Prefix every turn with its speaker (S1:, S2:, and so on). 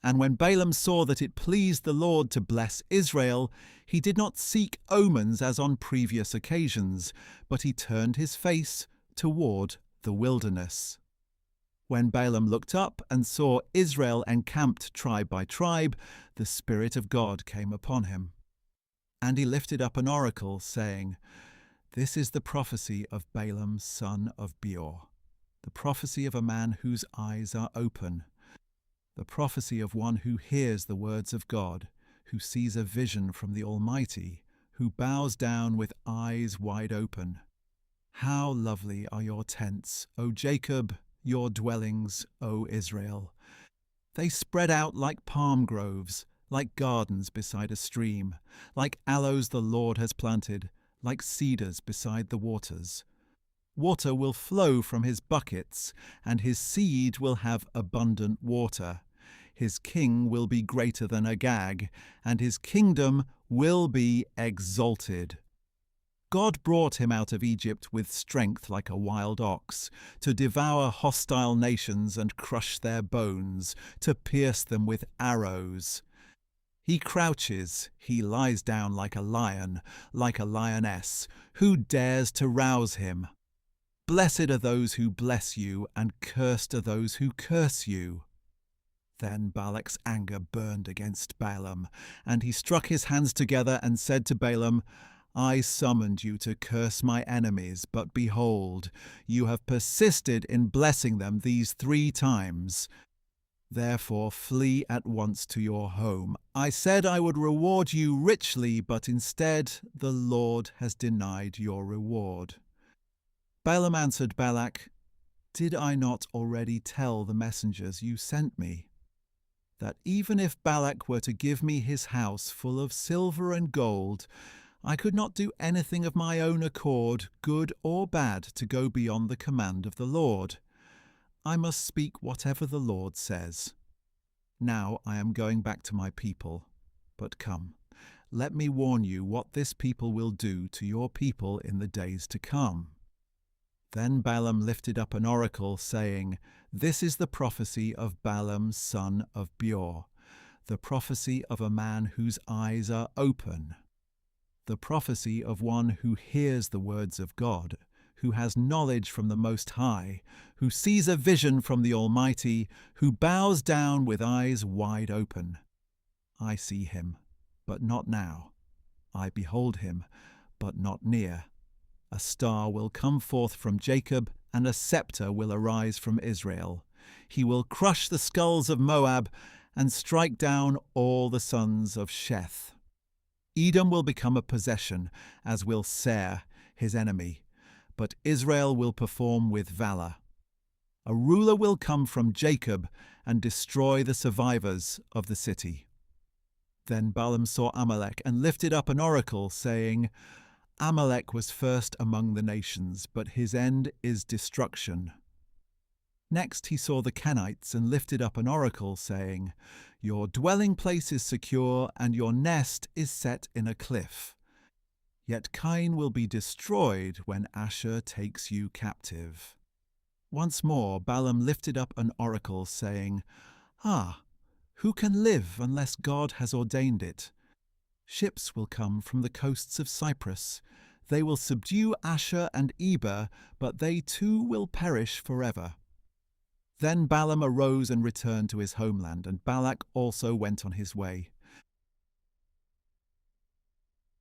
S1: And when Balaam saw that it pleased the Lord to bless Israel, he did not seek omens as on previous occasions, but he turned his face toward the wilderness. When Balaam looked up and saw Israel encamped tribe by tribe, the Spirit of God came upon him. And he lifted up an oracle, saying, "This is the prophecy of Balaam son of Beor, the prophecy of a man whose eyes are open, the prophecy of one who hears the words of God, who sees a vision from the Almighty, who bows down with eyes wide open. How lovely are your tents, O Jacob, your dwellings, O Israel. They spread out like palm groves, like gardens beside a stream, like aloes the Lord has planted, like cedars beside the waters. Water will flow from his buckets, and his seed will have abundant water. His king will be greater than Agag, and his kingdom will be exalted." God brought him out of Egypt with strength like a wild ox, to devour hostile nations and crush their bones, to pierce them with arrows. He crouches, he lies down like a lion, like a lioness. Who dares to rouse him? Blessed are those who bless you, and cursed are those who curse you. Then Balak's anger burned against Balaam, and he struck his hands together and said to Balaam, "I summoned you to curse my enemies, but behold, you have persisted in blessing them these 3 times. Therefore flee at once to your home. I said I would reward you richly, but instead the Lord has denied your reward." Balaam answered Balak, "Did I not already tell the messengers you sent me that even if Balak were to give me his house full of silver and gold, I could not do anything of my own accord, good or bad, to go beyond the command of the Lord? I must speak whatever the Lord says. Now I am going back to my people. But come, let me warn you what this people will do to your people in the days to come." Then Balaam lifted up an oracle, saying, "This is the prophecy of Balaam son of Beor, the prophecy of a man whose eyes are open, the prophecy of one who hears the words of God, who has knowledge from the Most High, who sees a vision from the Almighty, who bows down with eyes wide open. I see him, but not now. I behold him, but not near. A star will come forth from Jacob, and a scepter will arise from Israel. He will crush the skulls of Moab and strike down all the sons of Sheth. Edom will become a possession, as will Seir, his enemy, but Israel will perform with valor. A ruler will come from Jacob and destroy the survivors of the city." Then Balaam saw Amalek and lifted up an oracle, saying, "Amalek was first among the nations, but his end is destruction." Next he saw the Kenites and lifted up an oracle, saying, "Your dwelling place is secure, and your nest is set in a cliff. Yet Cain will be destroyed when Asher takes you captive." Once more Balaam lifted up an oracle, saying, Who can live unless God has ordained it? Ships will come from the coasts of Cyprus. They will subdue Asher and Eber, but they too will perish forever." Then Balaam arose and returned to his homeland, and Balak also went on his way.